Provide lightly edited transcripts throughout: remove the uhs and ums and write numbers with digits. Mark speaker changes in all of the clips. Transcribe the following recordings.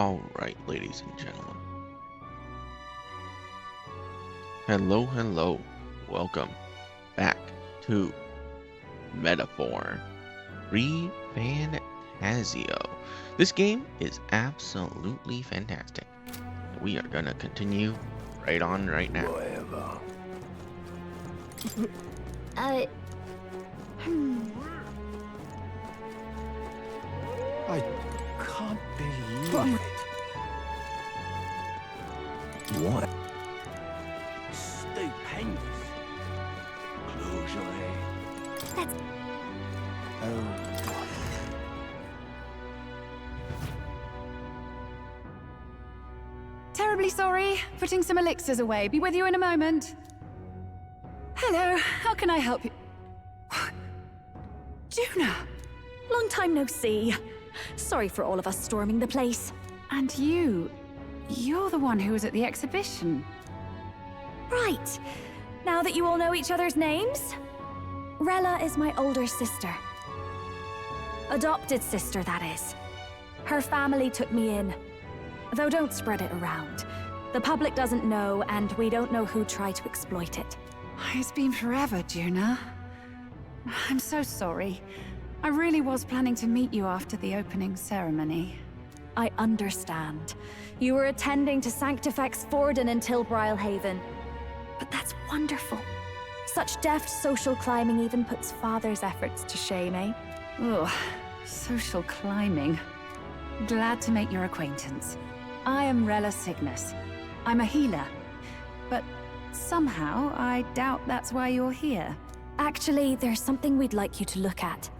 Speaker 1: Alright, ladies and gentlemen. Hello. Welcome back to Metaphor ReFantazio. This game is absolutely fantastic. We are gonna continue right now.
Speaker 2: Whatever. I can't believe it. What? Stupendous. Close your eyes.
Speaker 3: That's...
Speaker 2: Oh, God.
Speaker 3: Terribly sorry. Putting some elixirs away. Be with you in a moment. Hello, how can I help you? Juna!
Speaker 4: Long time no see. Sorry for all of us storming the place.
Speaker 3: And you're the one who was at the exhibition.
Speaker 4: Right. Now that you all know each other's names, Rella is my older sister. Adopted sister, that is. Her family took me in. Though don't spread it around. The public doesn't know, and we don't know who tried to exploit it.
Speaker 3: It's been forever, Juna. I'm so sorry. I really was planning to meet you after the opening ceremony.
Speaker 4: I understand. You were attending to Sanctifex Forden in Tilbrile Haven. But that's wonderful. Such deft social climbing even puts Father's efforts to shame, eh?
Speaker 3: Ugh, social climbing. Glad to make your acquaintance. I am Rella Cygnus. I'm a healer. But somehow, I doubt that's why you're here.
Speaker 4: Actually, there's something we'd like you to look at.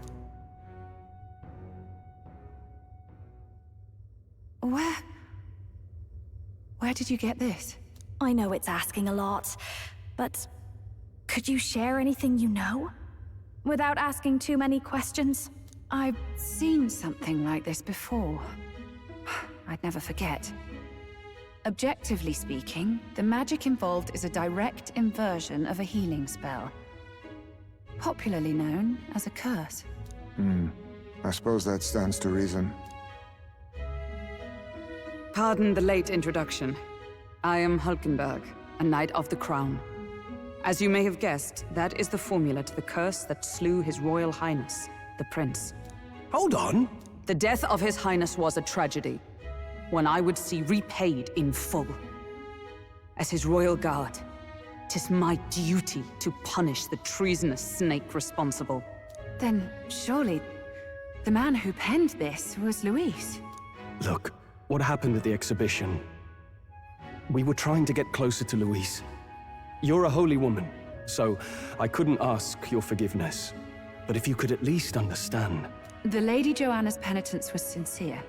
Speaker 3: Where did you get this?
Speaker 4: I know it's asking a lot, but could you share anything you know? Without asking too many questions?
Speaker 3: I've seen something like this before. I'd never forget. Objectively speaking, the magic involved is a direct inversion of a healing spell. Popularly known as a curse.
Speaker 5: I suppose that stands to reason.
Speaker 6: Pardon the late introduction. I am Hulkenberg, a Knight of the Crown. As you may have guessed, that is the formula to the curse that slew His Royal Highness, the Prince.
Speaker 2: Hold on.
Speaker 6: The death of His Highness was a tragedy, one I would see repaid in full. As His Royal Guard, 'tis my duty to punish the treasonous snake responsible.
Speaker 3: Then, surely, the man who penned this was Luis.
Speaker 2: Look, what happened at the exhibition? We were trying to get closer to Louise. You're a holy woman, so I couldn't ask your forgiveness. But if you could at least understand...
Speaker 3: The Lady Joanna's penitence was sincere.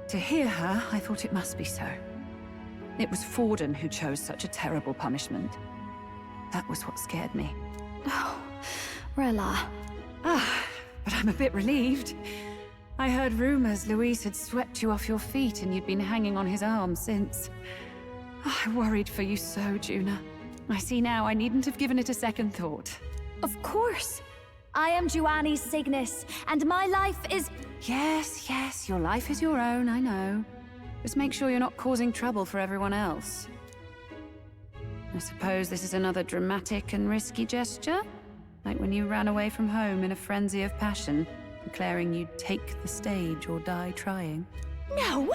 Speaker 3: To hear her, I thought it must be so. It was Forden who chose such a terrible punishment. That was what scared me.
Speaker 4: Oh, Rella.
Speaker 3: But I'm a bit relieved. I heard rumors Luis had swept you off your feet and you'd been hanging on his arm since. I worried for you so, Juna. I see now I needn't have given it a second thought.
Speaker 4: Of course. I am Joannis Cygnus, and my life is...
Speaker 3: Yes, your life is your own, I know. Just make sure you're not causing trouble for everyone else. I suppose this is another dramatic and risky gesture? Like when you ran away from home in a frenzy of passion, declaring you'd take the stage or die trying.
Speaker 4: No!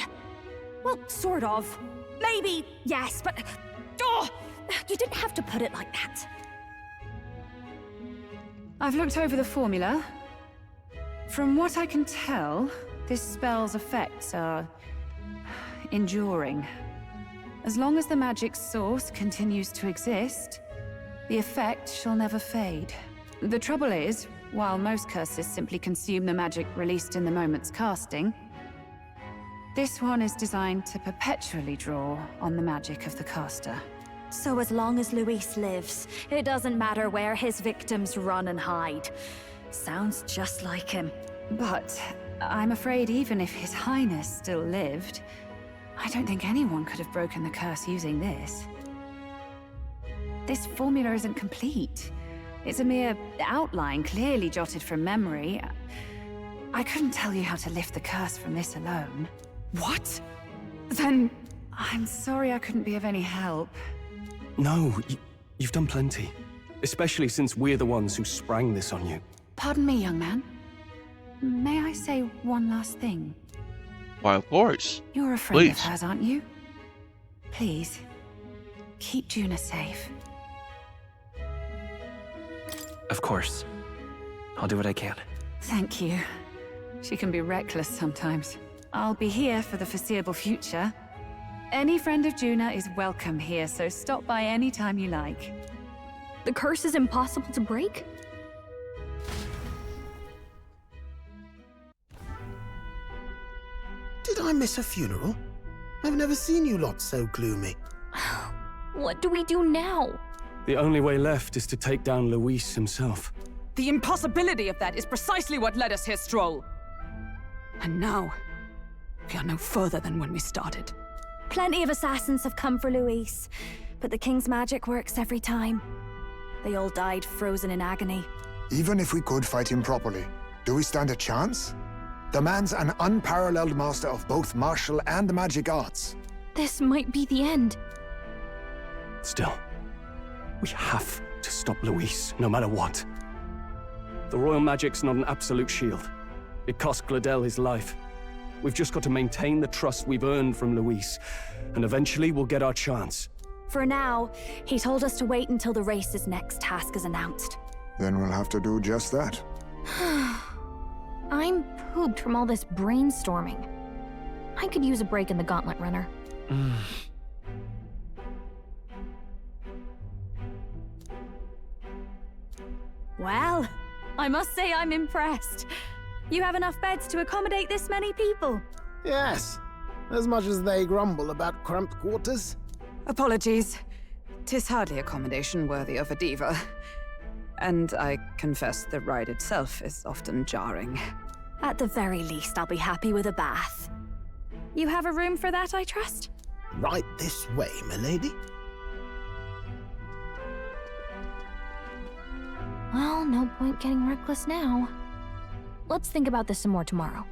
Speaker 4: Well, sort of. Maybe, yes, but... Oh! You didn't have to put it like that.
Speaker 3: I've looked over the formula. From what I can tell, this spell's effects are... enduring. As long as the magic's source continues to exist, the effect shall never fade. The trouble is, while most curses simply consume the magic released in the moment's casting, this one is designed to perpetually draw on the magic of the caster.
Speaker 4: So as long as Luis lives, it doesn't matter where his victims run and hide. Sounds just like him.
Speaker 3: But I'm afraid even if His Highness still lived, I don't think anyone could have broken the curse using this. This formula isn't complete. It's a mere outline, clearly jotted from memory. I couldn't tell you how to lift the curse from this alone.
Speaker 6: What? Then...
Speaker 3: I'm sorry I couldn't be of any help.
Speaker 2: No, you've done plenty. Especially since we're the ones who sprang this on you.
Speaker 3: Pardon me, young man. May I say one last thing?
Speaker 1: Why, of course.
Speaker 3: You're a friend of
Speaker 1: Please.
Speaker 3: hers, aren't you? Please, keep Juna safe.
Speaker 7: Of course. I'll do what I can.
Speaker 3: Thank you. She can be reckless sometimes. I'll be here for the foreseeable future. Any friend of Juna is welcome here, so stop by any time you like.
Speaker 4: The curse is impossible to break?
Speaker 8: Did I miss a funeral? I've never seen you lot so gloomy.
Speaker 4: What do we do now?
Speaker 2: The only way left is to take down Luis himself.
Speaker 6: The impossibility of that is precisely what led us here, Stroll. And now, we are no further than when we started.
Speaker 4: Plenty of assassins have come for Luis, but the King's magic works every time. They all died frozen in agony.
Speaker 5: Even if we could fight him properly, do we stand a chance? The man's an unparalleled master of both martial and magic arts.
Speaker 4: This might be the end.
Speaker 2: Still, we have to stop Luis, no matter what. The royal magic's not an absolute shield. It cost Gladel his life. We've just got to maintain the trust we've earned from Luis, and eventually we'll get our chance.
Speaker 4: For now, he told us to wait until the race's next task is announced.
Speaker 5: Then we'll have to do just that.
Speaker 4: I'm pooped from all this brainstorming. I could use a break in the gauntlet runner. Well, I must say I'm impressed. You have enough beds to accommodate this many people.
Speaker 8: Yes, as much as they grumble about cramped quarters.
Speaker 6: Apologies. 'Tis hardly accommodation worthy of a diva. And I confess the ride itself is often jarring.
Speaker 4: At the very least, I'll be happy with a bath. You have a room for that, I trust?
Speaker 8: Right this way, milady.
Speaker 4: Well, no point getting reckless now. Let's think about this some more tomorrow.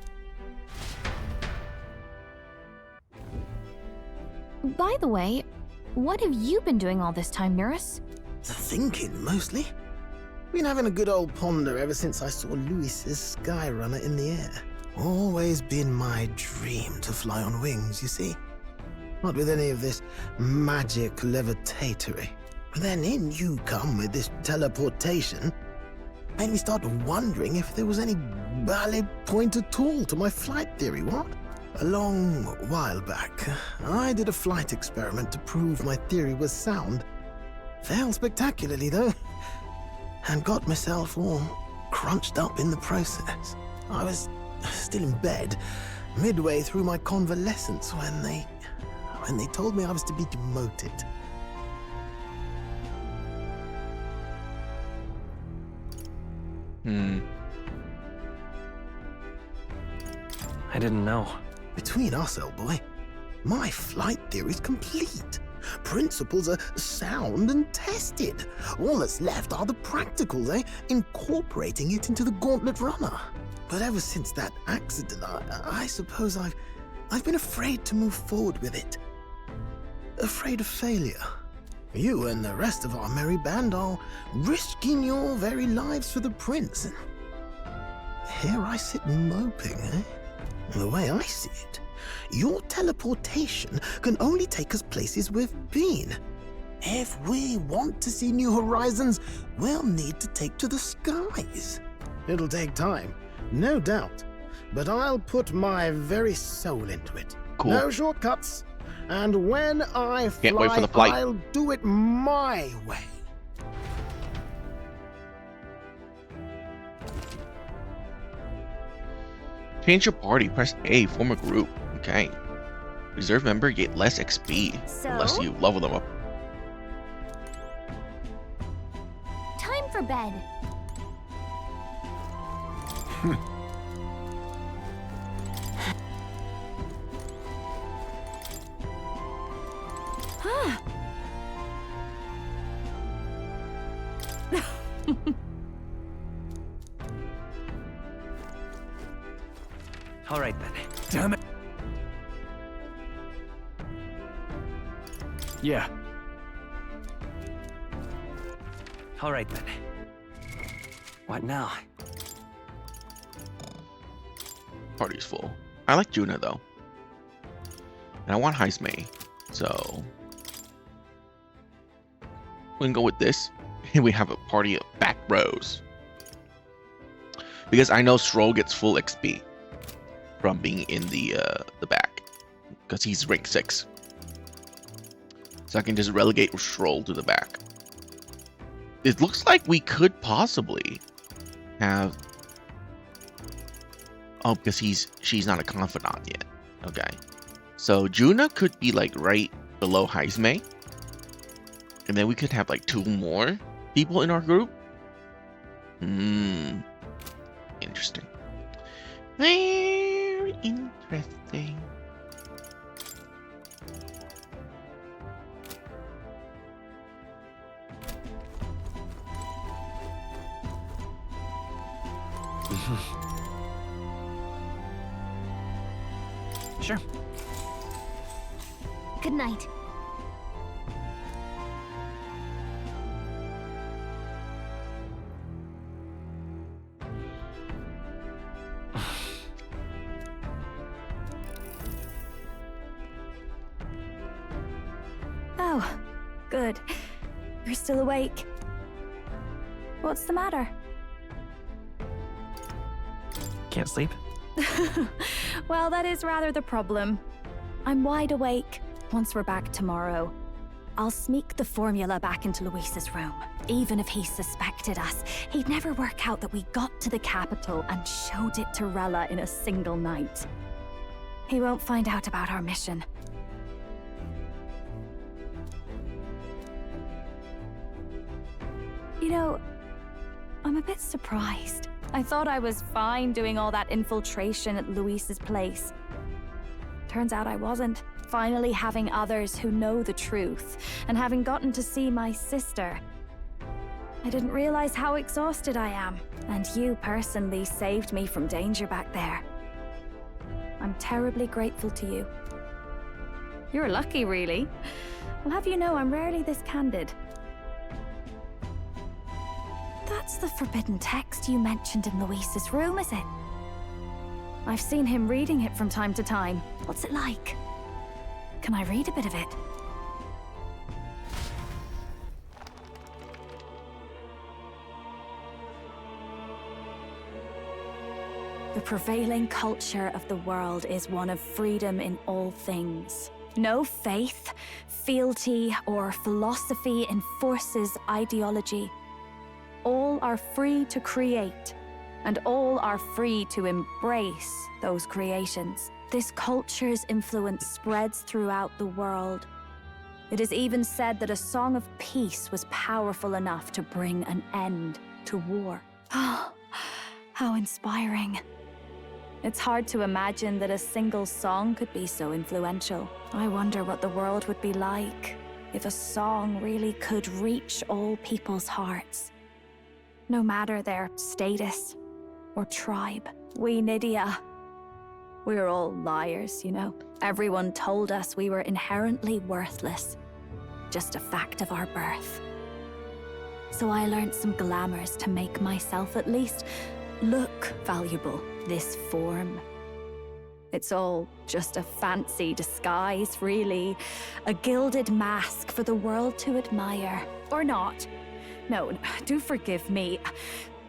Speaker 4: By the way, what have you been doing all this time, Nurse?
Speaker 8: Thinking, mostly. Been having a good old ponder ever since I saw Luis's sky runner in the air. Always been my dream to fly on wings, you see. Not with any of this magic levitatory. Then in you come with this teleportation. Made me start wondering if there was any valid point at all to my flight theory, what? A long while back, I did a flight experiment to prove my theory was sound. Failed spectacularly, though. And got myself all crunched up in the process. I was still in bed, midway through my convalescence when they told me I was to be demoted.
Speaker 7: I didn't know.
Speaker 8: Between us, old boy, my flight theory's complete. Principles are sound and tested. All that's left are the practicals, eh? Incorporating it into the gauntlet runner. But ever since that accident, I suppose I've been afraid to move forward with it. Afraid of failure. You and the rest of our merry band are risking your very lives for the prince. And here I sit moping, eh? The way I see it, your teleportation can only take us places we've been. If we want to see new horizons, we'll need to take to the skies. It'll take time, no doubt, but I'll put my very soul into it.
Speaker 1: Cool.
Speaker 8: No shortcuts. And when I
Speaker 1: Can't wait for the
Speaker 8: fly,
Speaker 1: flight.
Speaker 8: I'll do it my way.
Speaker 1: Change your party. Press A. Form a group. Okay. Reserve member get less XP unless
Speaker 4: So?
Speaker 1: you level them up.
Speaker 4: Time for bed.
Speaker 7: All right then. Damn it.
Speaker 2: Yeah.
Speaker 7: All right then. What now?
Speaker 1: Party's full. I like Juna though. And I want Heismei. So we can go with this. And we have a party of back rows. Because I know Stroll gets full XP from being in the back. Because he's rank 6. So I can just relegate Stroll to the back. It looks like we could possibly have... Oh, because she's not a confidant yet. Okay. So Juna could be like right below Heismei. And then we could have like 2 more people in our group. Interesting. Very interesting.
Speaker 7: Sure.
Speaker 4: Good night. Oh, good. You're still awake. What's the matter?
Speaker 7: Can't sleep?
Speaker 4: Well, that is rather the problem. I'm wide awake. Once we're back tomorrow, I'll sneak the formula back into Luis's room. Even if he suspected us, he'd never work out that we got to the capital and showed it to Rella in a single night. He won't find out about our mission. You know, I'm a bit surprised. I thought I was fine doing all that infiltration at Luis's place. Turns out I wasn't. Finally having others who know the truth, and having gotten to see my sister. I didn't realize how exhausted I am, and you personally saved me from danger back there. I'm terribly grateful to you. You're lucky, really. I'll have you know I'm rarely this candid. That's the forbidden text you mentioned in Luis's room, is it? I've seen him reading it from time to time. What's it like? Can I read a bit of it? The prevailing culture of the world is one of freedom in all things. No faith, fealty, or philosophy enforces ideology. All are free to create, and all are free to embrace those creations. This culture's influence spreads throughout the world. It is even said that a song of peace was powerful enough to bring an end to war. Oh, how inspiring. It's hard to imagine that a single song could be so influential. I wonder what the world would be like if a song really could reach all people's hearts. No matter their status or tribe. We Nydia, we're all liars, you know. Everyone told us we were inherently worthless. Just a fact of our birth. So I learned some glamours to make myself at least look valuable. This form. It's all just a fancy disguise, really. A gilded mask for the world to admire. Or not. No, do forgive me.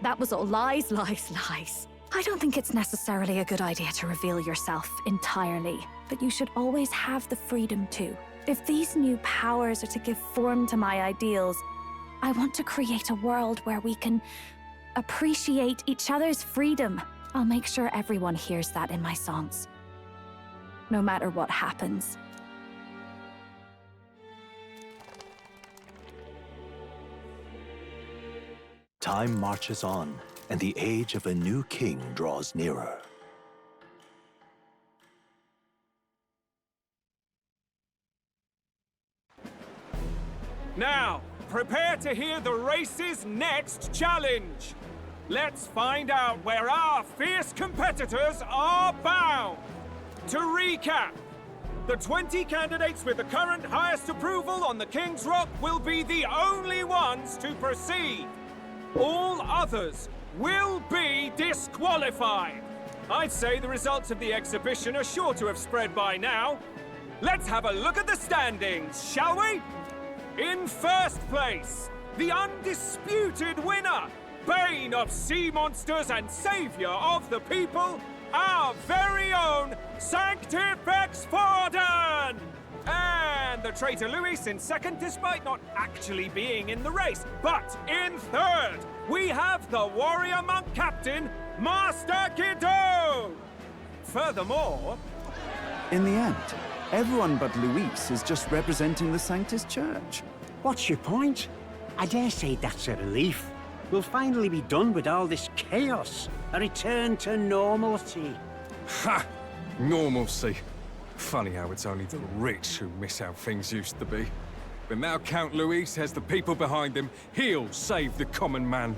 Speaker 4: That was all lies, lies, lies. I don't think it's necessarily a good idea to reveal yourself entirely, but you should always have the freedom to. If these new powers are to give form to my ideals, I want to create a world where we can appreciate each other's freedom. I'll make sure everyone hears that in my songs. No matter what happens.
Speaker 9: Time marches on, and the age of a new king draws nearer.
Speaker 10: Now, prepare to hear the race's next challenge. Let's find out where our fierce competitors are bound. To recap, The 20 candidates with the current highest approval on the King's Rock will be the only ones to proceed. All others will be disqualified. I'd say the results of the exhibition are sure to have spread by now. Let's have a look at the standings, shall we? In first place, the undisputed winner, bane of sea monsters and savior of the people, our very own Sanctifex Forden! And the traitor Luis in second, despite not actually being in the race. But in third, we have the warrior monk captain, Master Kiddo! Furthermore...
Speaker 11: In the end, everyone but Luis is just representing the Sanctus Church.
Speaker 12: What's your point? I dare say that's a relief. We'll finally be done with all this chaos. A return to normalcy.
Speaker 13: Ha! Normalcy. Funny how it's only the rich who miss how things used to be. But now Count Luis has the people behind him. He'll save the common man.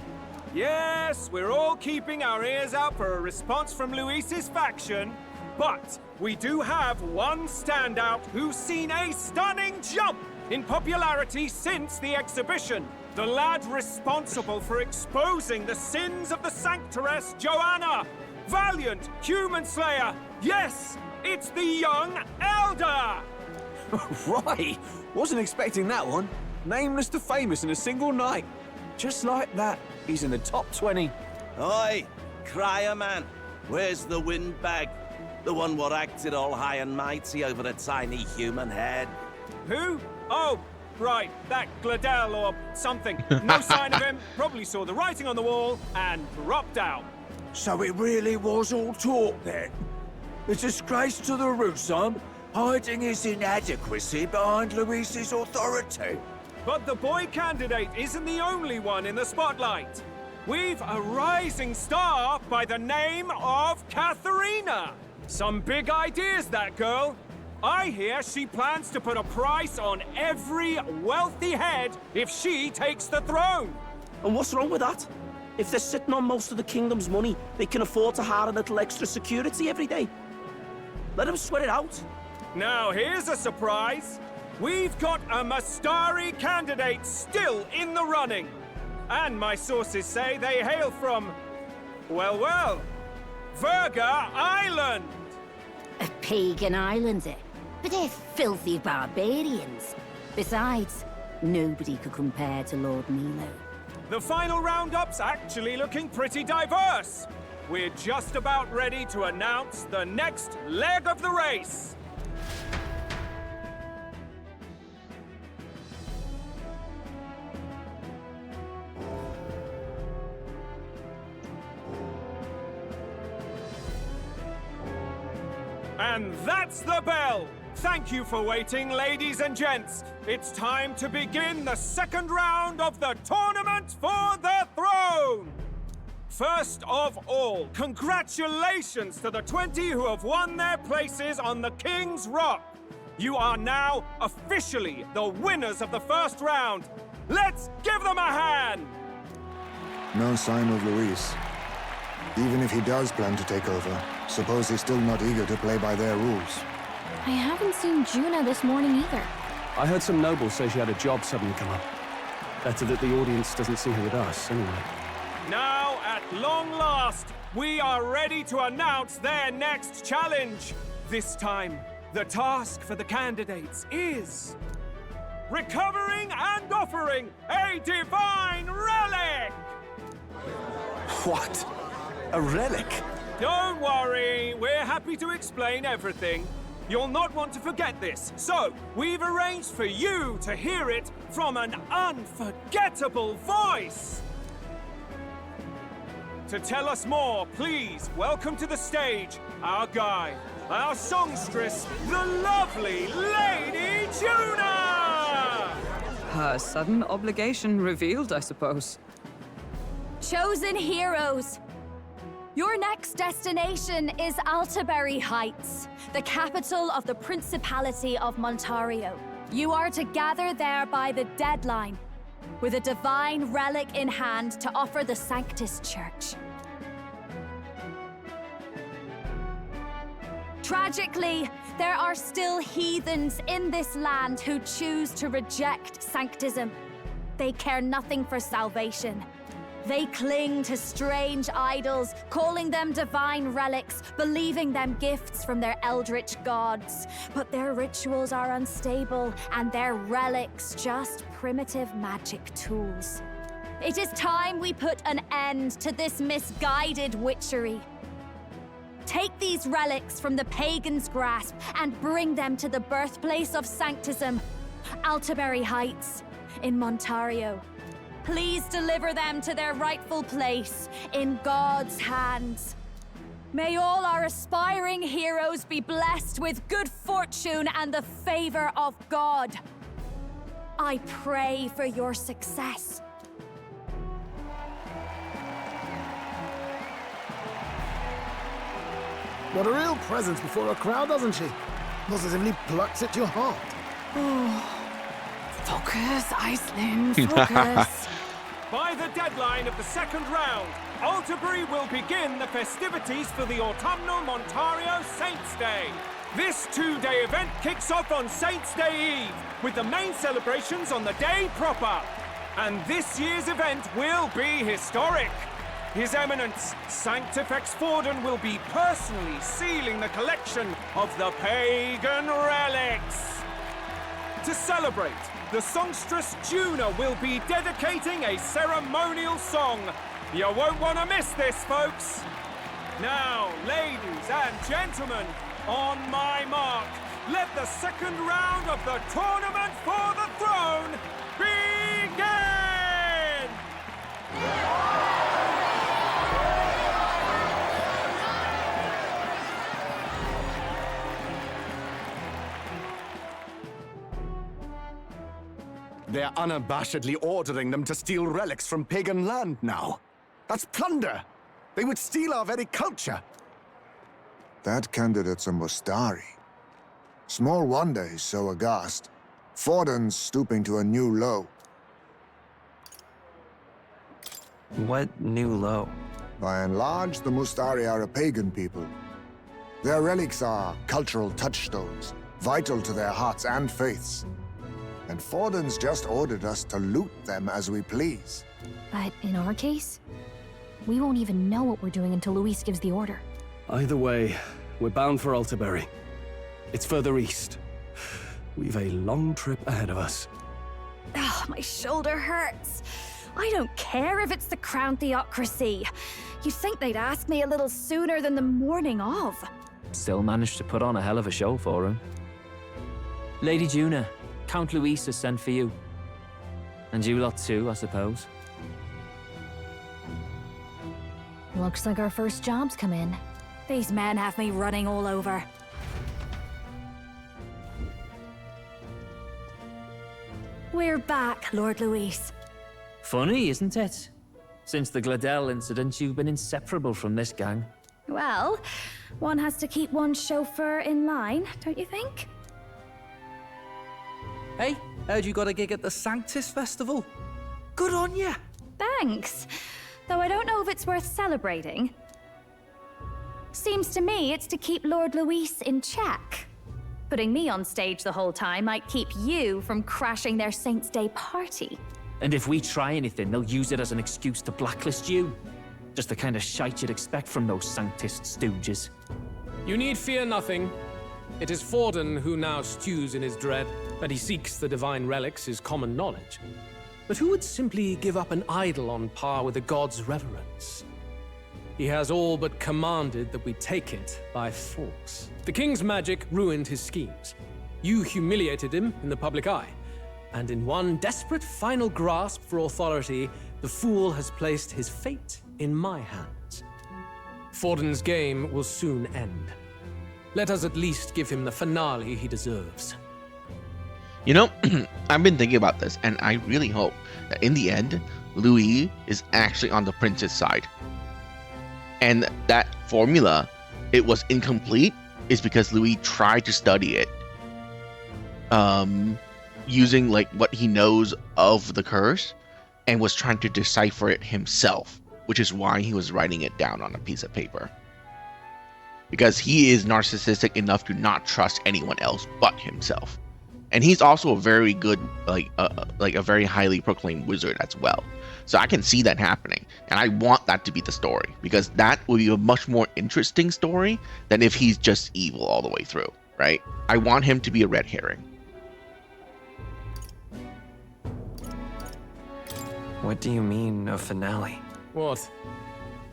Speaker 10: Yes, we're all keeping our ears out for a response from Luis's faction. But we do have one standout who's seen a stunning jump in popularity since the exhibition. The lad responsible for exposing the sins of the Sanctoress Joanna. Valiant human slayer. Yes, it's the young Elder.
Speaker 11: Right! Wasn't expecting that one. Nameless to famous in a single night. Just like that, he's in the top 20.
Speaker 14: Oi, crier man, where's the windbag? The one what acted all high and mighty over a tiny human head.
Speaker 10: Who? Oh, right, that Gladell or something. No sign of him, probably saw the writing on the wall and dropped out.
Speaker 15: So it really was all talk then? A disgrace to the Rusum, hiding his inadequacy behind Luis's authority.
Speaker 10: But the boy candidate isn't the only one in the spotlight. We've a rising star by the name of Katharina. Some big ideas, that girl. I hear she plans to put a price on every wealthy head if she takes the throne.
Speaker 14: And what's wrong with that? If they're sitting on most of the kingdom's money, they can afford to hire a little extra security every day. Let them sweat it out.
Speaker 10: Now, here's a surprise. We've got a Mastari candidate still in the running. And my sources say they hail from, well, Verga Island.
Speaker 16: A pagan island, eh? But they're filthy barbarians. Besides, nobody could compare to Lord Milo.
Speaker 10: The final roundup's actually looking pretty diverse. We're just about ready to announce the next leg of the race. And that's the bell! Thank you for waiting, ladies and gents. It's time to begin the second round of the tournament for the throne! First of all, congratulations to the 20 who have won their places on the King's Rock. You are now officially the winners of the first round. Let's give them a hand!
Speaker 5: No sign of Luis. Even if he does plan to take over, suppose he's still not eager to play by their rules.
Speaker 4: I haven't seen Juna this morning either.
Speaker 2: I heard some nobles say she had a job suddenly come up. Better that the audience doesn't see her with us, anyway.
Speaker 10: Now, at long last, we are ready to announce their next challenge. This time, the task for the candidates is... recovering and offering a divine relic!
Speaker 11: What? A relic?
Speaker 10: Don't worry, we're happy to explain everything. You'll not want to forget this, so we've arranged for you to hear it from an unforgettable voice. To tell us more, please welcome to the stage our guide, our songstress, the lovely Lady Juna!
Speaker 6: Her sudden obligation revealed, I suppose.
Speaker 4: Chosen heroes! Your next destination is Altaberry Heights, the capital of the Principality of Montario. You are to gather there by the deadline, with a divine relic in hand to offer the Sanctus Church. Tragically, There are still heathens in this land who choose to reject sanctism. They care nothing for salvation. They cling to strange idols, calling them divine relics, believing them gifts from their eldritch gods. But their rituals are unstable, and their relics just primitive magic tools. It is time we put an end to this misguided witchery. Take these relics from the pagan's grasp and bring them to the birthplace of sanctism, Altaberry Heights, in Montario. Please deliver them to their rightful place in God's hands. May all our aspiring heroes be blessed with good fortune and the favor of God. I pray for your success.
Speaker 8: Got a real presence before a crowd, doesn't she? Positively plucks at your heart.
Speaker 6: Oh. Focus, Iceland, focus.
Speaker 10: By the deadline of the second round, Altaberry will begin the festivities for the autumnal Montario Saints' Day. This two-day event kicks off on Saints' Day Eve, with the main celebrations on the day proper. And this year's event will be historic. His Eminence, Sanctifex Forden, will be personally sealing the collection of the pagan relics. To celebrate, the songstress Juna will be dedicating a ceremonial song. You won't want to miss this, folks. Now, ladies and gentlemen, on my mark, let the second round of the Tournament for the Throne begin!
Speaker 17: They're unabashedly ordering them to steal relics from pagan land now. That's plunder. They would steal our very culture.
Speaker 5: That candidate's a Mustari. Small wonder he's so aghast. Forden's stooping to a new low.
Speaker 7: What new low?
Speaker 5: By and large, the Mustari are a pagan people. Their relics are cultural touchstones, vital to their hearts and faiths. And Forden's just ordered us to loot them as we please.
Speaker 4: But in our case, we won't even know what we're doing until Luis gives the order.
Speaker 2: Either way, we're bound for Altaberry. It's further east. We've a long trip ahead of us.
Speaker 4: Oh, my shoulder hurts. I don't care if it's the Crown Theocracy. You'd think they'd ask me a little sooner than the morning of.
Speaker 7: Still managed to put on a hell of a show for him. Lady Juna, Count Luis has sent for you. And you lot too, I suppose.
Speaker 4: Looks like our first job's come in. These men have me running all over. We're back, Lord Luis.
Speaker 7: Funny, isn't it? Since the Gladell incident, you've been inseparable from this gang.
Speaker 4: Well, one has to keep one's chauffeur in line, don't you think?
Speaker 18: Hey, heard you got a gig at the Sanctus Festival? Good on ya!
Speaker 4: Thanks. Though I don't know if it's worth celebrating. Seems to me it's to keep Lord Luis in check. Putting me on stage the whole time might keep you from crashing their Saints' Day party.
Speaker 7: And if we try anything, they'll use it as an excuse to blacklist you. Just the kind of shite you'd expect from those Sanctist stooges.
Speaker 19: You need fear nothing. It is Forden who now stews in his dread. That he seeks the divine relics is common knowledge. But who would simply give up an idol on par with a god's reverence? He has all but commanded that we take it by force. The king's magic ruined his schemes. You humiliated him in the public eye. And in one desperate final grasp for authority, the fool has placed his fate in my hands. Forden's game will soon end. Let us at least give him the finale he deserves.
Speaker 1: You know, I've been thinking about this, and I really hope that in the end, Louis is actually on the prince's side. And that formula, it was incomplete, is because Louis tried to study it. Using like what he knows of the curse, and was trying to decipher it himself, which is why he was writing it down on a piece of paper. because he is narcissistic enough to not trust anyone else but himself. And he's also a very good, like a very highly proclaimed wizard as well. So I can see that happening, and I want that to be the story, because that would be a much more interesting story than if he's just evil all the way through, right? I want him to be a red herring.
Speaker 20: What do you mean, a finale?
Speaker 19: What?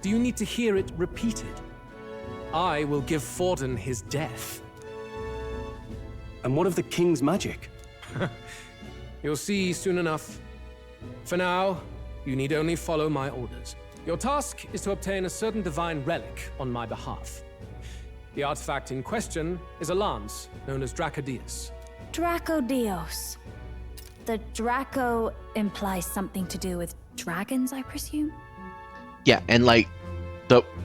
Speaker 19: Do you need to hear it repeated? I will give Forden his death.
Speaker 2: And what of the king's magic?
Speaker 19: You'll see soon enough. For now, you need only follow my orders. Your task is to obtain a certain divine relic on my behalf. The artifact in question is a lance known as Dracodius.
Speaker 4: Dracodios. The Draco implies something to do with dragons, I presume?
Speaker 1: Yeah, and like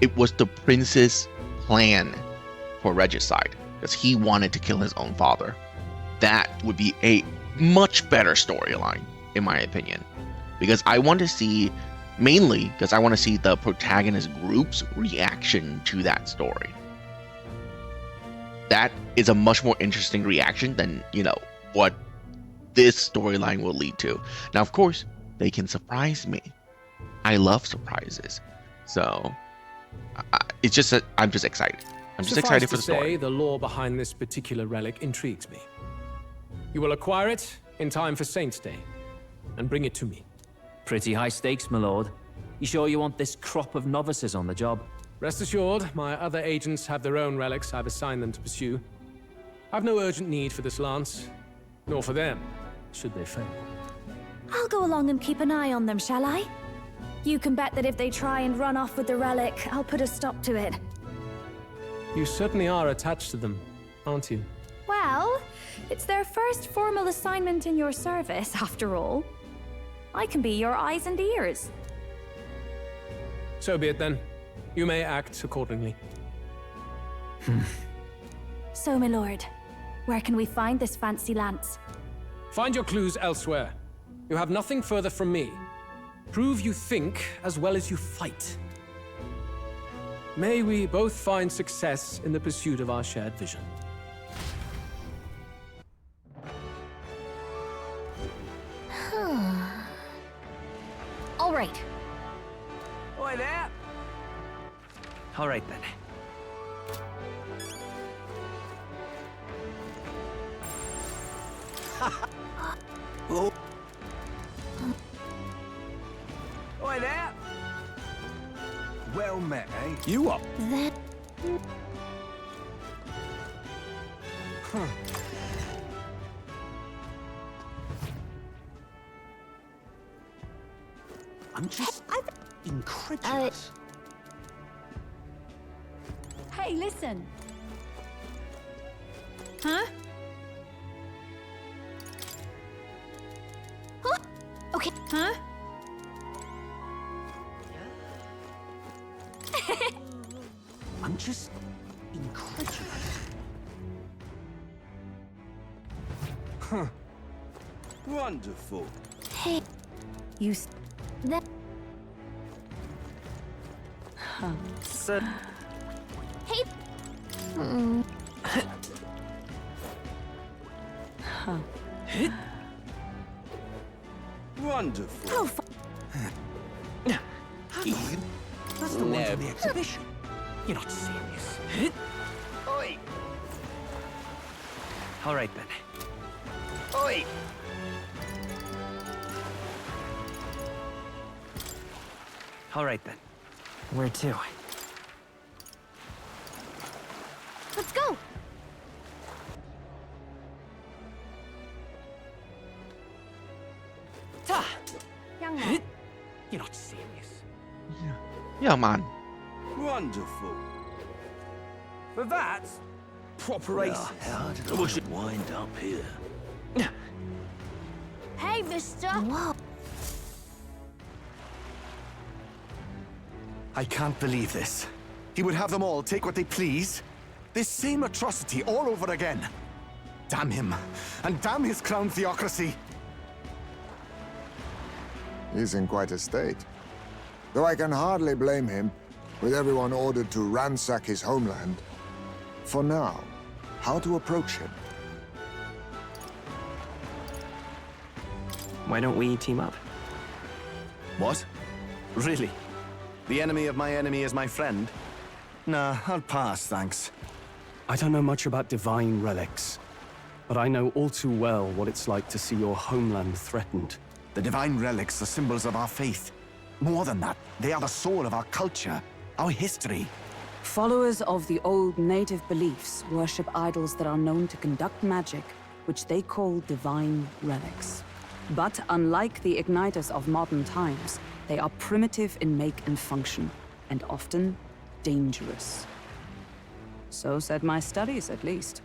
Speaker 1: it was the prince's plan for regicide, because he wanted to kill his own father. That would be a much better storyline, in my opinion, because I want to see, mainly because I want to see the protagonist group's reaction to that story. That is a much more interesting reaction than, you know, what this storyline will lead to. Now, of course, they can surprise me. I love surprises. So it's just that I'm just excited. I'm just excited for the story.
Speaker 19: The lore behind this particular relic intrigues me. You will acquire it in time for Saint's Day and bring it to me.
Speaker 7: Pretty high stakes, my lord. You sure you want this crop of novices on the job?
Speaker 19: Rest assured, my other agents have their own relics I've assigned them to pursue. I've no urgent need for this lance, nor for them, should they fail.
Speaker 4: I'll go along and keep an eye on them, shall I? You can bet that if they try and run off with the relic, I'll put a stop to it.
Speaker 19: You certainly are attached to them, aren't you?
Speaker 4: Well, it's their first formal assignment in your service, after all. I can be your eyes and ears.
Speaker 19: So be it then. You may act accordingly.
Speaker 4: So, my lord, where can we find this fancy lance?
Speaker 19: Find your clues elsewhere. You have nothing further from me. Prove you think as well as you fight. May we both find success in the pursuit of our shared vision.
Speaker 4: All right.
Speaker 11: Oi there!
Speaker 20: All right, then.
Speaker 11: Oh. Oi there! Well met, eh?
Speaker 15: You up?
Speaker 4: That...
Speaker 12: I'm just incredulous.
Speaker 3: Hey, listen. Huh?
Speaker 4: Huh? Okay.
Speaker 3: Huh?
Speaker 12: I'm just incredulous.
Speaker 15: Huh. Wonderful.
Speaker 4: Hey, you... That...
Speaker 20: So...
Speaker 4: Hey...
Speaker 15: Wonderful.
Speaker 12: Oh, Ian, that's the one from the exhibition. You're not serious.
Speaker 11: Oi!
Speaker 20: All right, then.
Speaker 11: Oi!
Speaker 20: All right, then. Where to?
Speaker 4: Let's go! Young man.
Speaker 12: You're not serious.
Speaker 1: Yeah, man.
Speaker 15: Wonderful.
Speaker 11: But that's proper aces.
Speaker 14: How did I wind up here?
Speaker 4: Hey, mister! Whoa.
Speaker 17: I can't believe this. He would have them all take what they please. This same atrocity all over again. Damn him. And damn his crown theocracy.
Speaker 5: He's in quite a state. Though I can hardly blame him, with everyone ordered to ransack his homeland. For now, how to approach him?
Speaker 20: Why don't we team up?
Speaker 17: What? Really? The enemy of my enemy is my friend? Nah, I'll pass, thanks.
Speaker 2: I don't know much about divine relics, but I know all too well what it's like to see your homeland threatened.
Speaker 17: The divine relics are symbols of our faith. More than that, they are the soul of our culture, our history.
Speaker 6: Followers of the old native beliefs worship idols that are known to conduct magic, which they call divine relics. But unlike the igniters of modern times, they are primitive in make and function, and often dangerous. So said my studies, at least.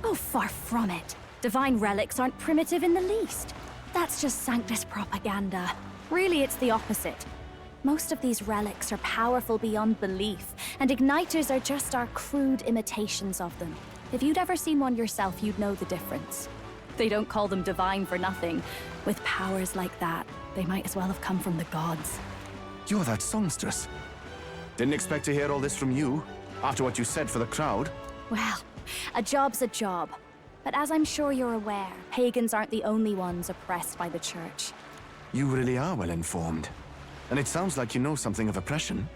Speaker 4: Oh, far from it. Divine relics aren't primitive in the least. That's just Sanctus propaganda. Really, it's the opposite. Most of these relics are powerful beyond belief, and igniters are just our crude imitations of them. If you'd ever seen one yourself, you'd know the difference. They don't call them divine for nothing. With powers like that, they might as well have come from the gods.
Speaker 17: You're that songstress. Didn't expect to hear all this from you, after what you said for the crowd.
Speaker 4: Well, a job's a job. But as I'm sure you're aware, pagans aren't the only ones oppressed by the church.
Speaker 17: You really are well informed. And it sounds like you know something of oppression.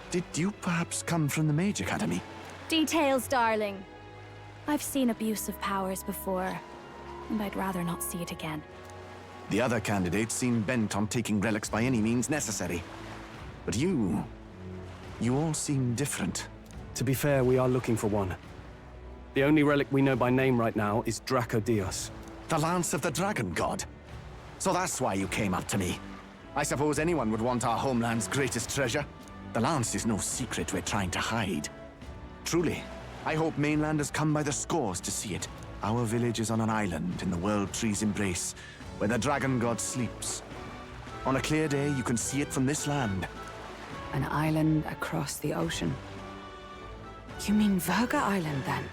Speaker 17: Did you perhaps come from the Mage Academy?
Speaker 4: Details, darling. I've seen abuse of powers before, and I'd rather not see it again.
Speaker 17: The other candidates seem bent on taking relics by any means necessary. But you all seem different.
Speaker 2: To be fair, we are looking for one. The only relic we know by name right now is Dracodios.
Speaker 17: The Lance of the Dragon God. So that's why you came up to me. I suppose anyone would want our homeland's greatest treasure. The Lance is no secret we're trying to hide. Truly, I hope mainlanders come by the scores to see it. Our village is on an island in the World Tree's embrace, where the Dragon God sleeps. On a clear day, you can see it from this land.
Speaker 6: An island across the ocean. You mean Verga Island, then?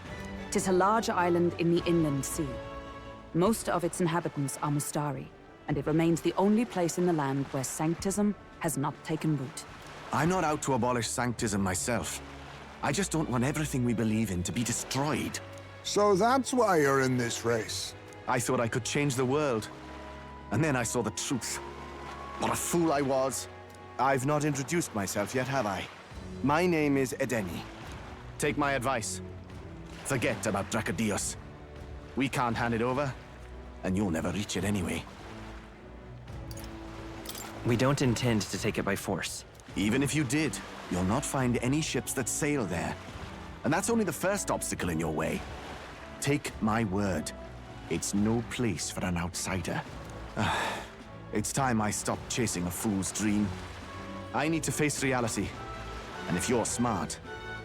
Speaker 6: 'Tis a large island in the inland sea. Most of its inhabitants are Mustari, and it remains the only place in the land where Sanctism has not taken root.
Speaker 17: I'm not out to abolish Sanctism myself. I just don't want everything we believe in to be destroyed.
Speaker 5: So that's why you're in this race.
Speaker 17: I thought I could change the world. And then I saw the truth. What a fool I was. I've not introduced myself yet, have I? My name is Edeni. Take my advice. Forget about Dracodios. We can't hand it over, and you'll never reach it anyway.
Speaker 20: We don't intend to take it by force.
Speaker 17: Even if you did, you'll not find any ships that sail there. And that's only the first obstacle in your way. Take my word. It's no place for an outsider. It's time I stopped chasing a fool's dream. I need to face reality. And if you're smart,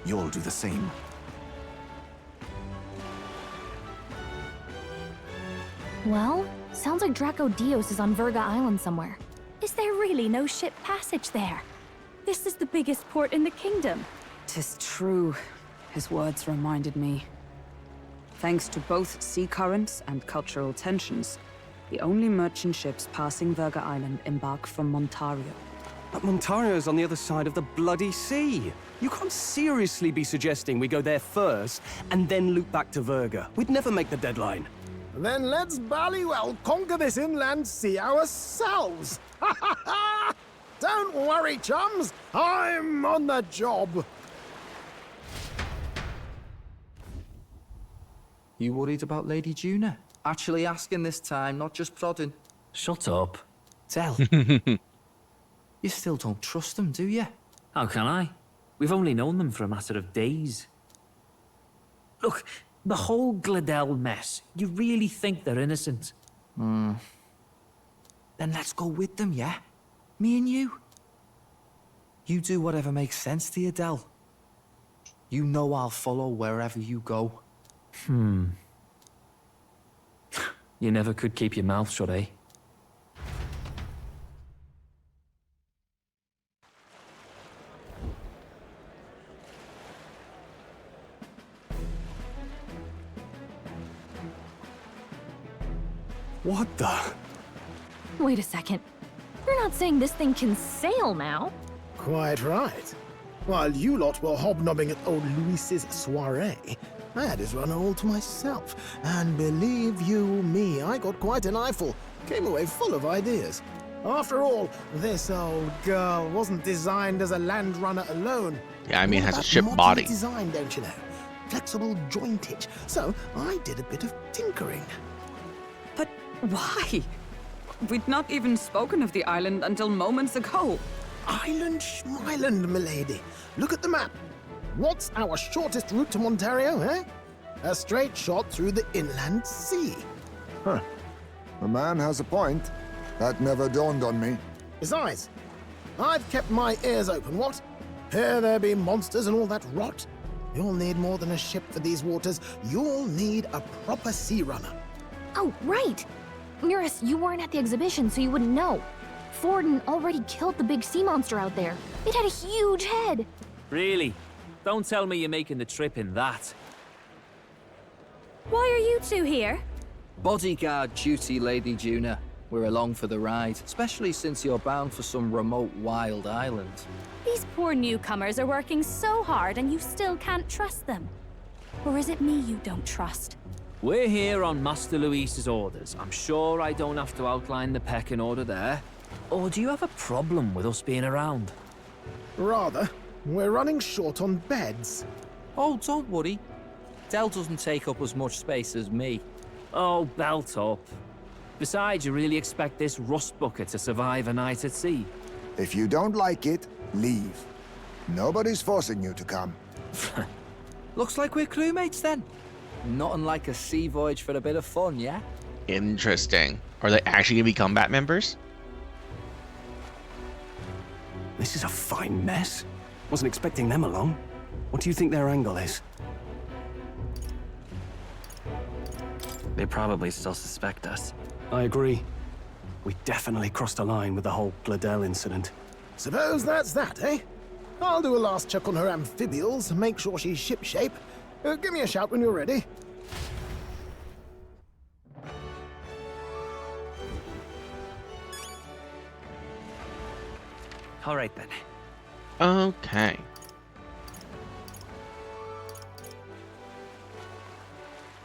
Speaker 17: you'll do the same.
Speaker 4: Well, sounds like Dracodios is on Verga Island somewhere. Is there really no ship passage there? This is the biggest port in the kingdom.
Speaker 6: 'Tis true. His words reminded me. Thanks to both sea currents and cultural tensions, the only merchant ships passing Verga Island embark from Montario.
Speaker 2: But Montario's on the other side of the bloody sea. You can't seriously be suggesting we go there first and then loop back to Verga. We'd never make the deadline.
Speaker 21: Then let's ballywell conquer this inland sea ourselves! Ha ha ha! Don't worry, chums! I'm on the job!
Speaker 18: You worried about Lady Juna? Actually asking this time, not just prodding.
Speaker 7: Shut up.
Speaker 18: Tell. You still don't trust them, do you?
Speaker 7: How can I? We've only known them for a matter of days. Look, the whole Gladel mess, you really think they're innocent?
Speaker 18: Then let's go with them, yeah? Me and you. You do whatever makes sense to you, Del. You know I'll follow wherever you go.
Speaker 7: You never could keep your mouth shut, eh?
Speaker 2: What the?
Speaker 4: Wait a second. You're not saying this thing can sail now?
Speaker 21: Quite right. While you lot were hobnobbing at old Luis's soiree, I had his runner all to myself. And believe you me, I got quite an eyeful. Came away full of ideas. After all, this old girl wasn't designed as a land runner alone.
Speaker 1: Yeah, I mean, it has a
Speaker 21: About
Speaker 1: ship
Speaker 21: modular
Speaker 1: body.
Speaker 21: design, don't you know? Flexible jointage. So I did a bit of tinkering.
Speaker 6: But why? We'd not even spoken of the island until moments ago.
Speaker 21: Island Schmyland, milady. Look at the map. What's our shortest route to Montario, eh? A straight shot through the inland sea.
Speaker 5: Huh. The man has a point. That never dawned on me.
Speaker 21: Besides, I've kept my ears open, what? Here there be monsters and all that rot. You'll need more than a ship for these waters. You'll need a proper sea runner.
Speaker 9: Oh, right. Eurus, you weren't at the exhibition, so you wouldn't know. Forden already killed the big sea monster out there. It had a huge head.
Speaker 7: Really? Don't tell me you're making the trip in that.
Speaker 4: Why are you two here?
Speaker 18: Bodyguard duty, Lady Juna. We're along for the ride, especially since you're bound for some remote wild island.
Speaker 4: These poor newcomers are working so hard and you still can't trust them. Or is it me you don't trust?
Speaker 7: We're here on Master Luis's orders. I'm sure I don't have to outline the pecking order there. Or do you have a problem with us being around?
Speaker 21: Rather. We're running short on beds.
Speaker 18: Oh, don't worry. Del doesn't take up as much space as me.
Speaker 7: Oh, belt up. Besides, you really expect this rust bucket to survive a night at sea?
Speaker 5: If you don't like it, leave. Nobody's forcing you to come.
Speaker 18: Looks like we're crewmates then. Not unlike a sea voyage for a bit of fun, yeah?
Speaker 1: Interesting. Are they actually gonna be combat members?
Speaker 2: This is a fine mess. Wasn't expecting them along. What do you think their angle is?
Speaker 20: They probably still suspect us.
Speaker 2: I agree. We definitely crossed a line with the whole Gladel incident.
Speaker 21: Suppose that's that, eh? I'll do a last check on her amphibials, make sure she's shipshape. Give me a shout when you're ready.
Speaker 20: All right then.
Speaker 1: Okay.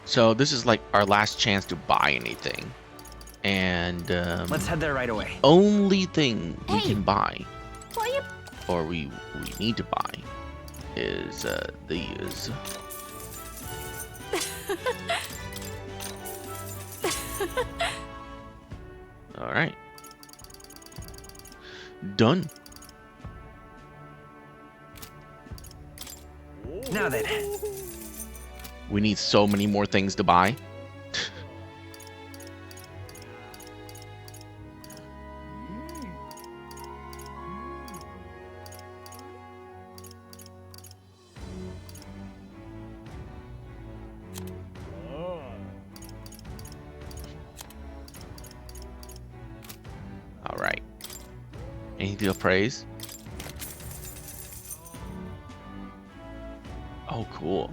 Speaker 1: So this is like our last chance to buy anything. And
Speaker 20: Let's head there right away.
Speaker 1: only thing we can buy,
Speaker 9: What you...
Speaker 1: or we need to buy, is these. All right. Done.
Speaker 20: Now then.
Speaker 1: We need so many more things to buy. All right. Anything to appraise? Oh, cool.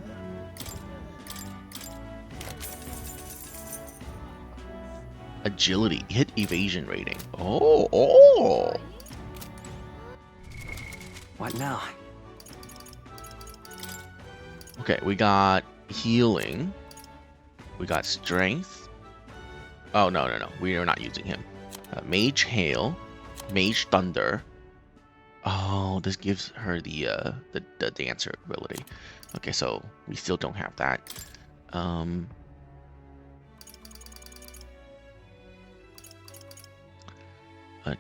Speaker 1: Agility, hit evasion rating. Oh.
Speaker 20: What now?
Speaker 1: Okay, we got healing. We got strength. Oh, no. We are not using him. Mage hail, mage thunder. Oh, this gives her the dancer ability. Okay, so we still don't have that.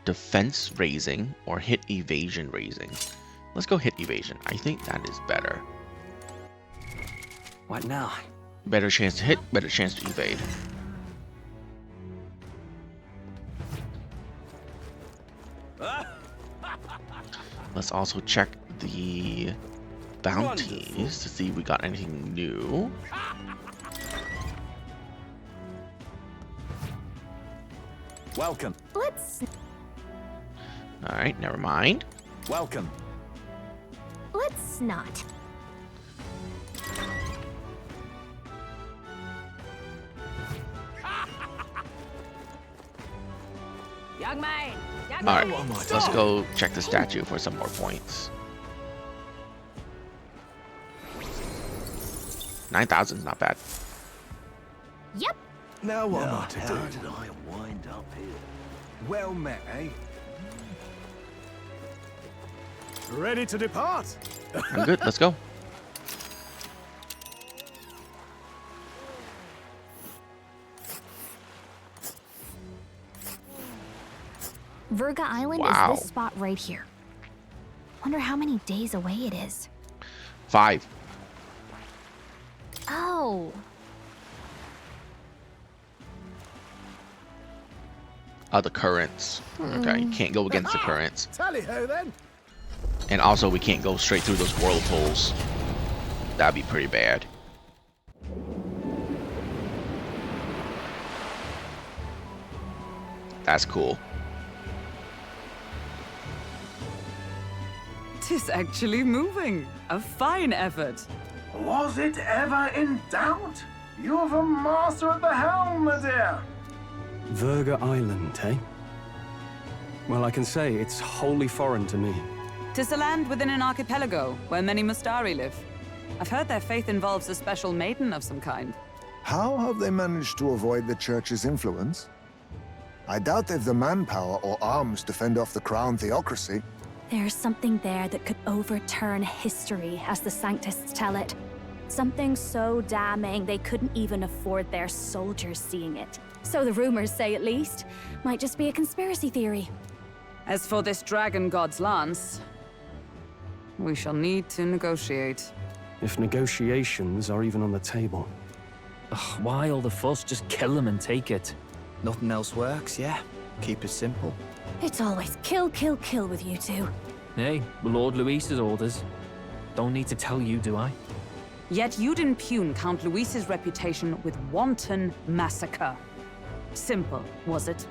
Speaker 1: Defense raising or hit evasion raising. Let's go hit evasion. I think that is better.
Speaker 20: What now?
Speaker 1: Better chance to hit, better chance to evade. Let's also check the bounties to see if we got anything new.
Speaker 17: Welcome.
Speaker 9: Let's
Speaker 1: Alright, never mind.
Speaker 17: Welcome.
Speaker 9: not.
Speaker 4: Young man!
Speaker 1: Alright, let's go check the statue for some more points. 9,000 is not bad.
Speaker 9: Yep.
Speaker 15: Now what am
Speaker 13: Now,
Speaker 15: I to
Speaker 13: how
Speaker 15: do?
Speaker 13: did I wind up here?
Speaker 15: Well met, eh?
Speaker 21: Ready to depart?
Speaker 1: I'm good. Let's go.
Speaker 9: Virga Island
Speaker 1: Wow.
Speaker 9: is this spot right here. Wonder how many days away it is.
Speaker 1: 5.
Speaker 9: Oh.
Speaker 1: The currents. Okay, you can't go against the currents.
Speaker 21: Tally-ho then.
Speaker 1: And also, we can't go straight through those whirlpools. That'd be pretty bad. That's cool.
Speaker 6: Tis actually moving. A fine effort.
Speaker 22: Was it ever in doubt? You're the master at the helm, my dear.
Speaker 2: Virga Island, eh? Well, I can say it's wholly foreign to me.
Speaker 6: Tis a land within an archipelago where many Mustari live. I've heard their faith involves a special maiden of some kind.
Speaker 5: How have they managed to avoid the church's influence? I doubt they've the manpower or arms to fend off the crown theocracy.
Speaker 4: There's something there that could overturn history, as the Sanctists tell it. Something so damning they couldn't even afford their soldiers seeing it. So the rumors say, at least. Might just be a conspiracy theory.
Speaker 6: As for this dragon god's lance, we shall need to negotiate.
Speaker 2: If negotiations are even on the table.
Speaker 7: Ugh, why all the fuss? Just kill him and take it.
Speaker 18: Nothing else works, yeah? Keep it simple.
Speaker 4: It's always kill, kill, kill with you two.
Speaker 7: Hey, Lord Luis's orders. Don't need to tell you, do I?
Speaker 6: Yet you'd impugn Count Luis's reputation with wanton massacre. Simple, was it?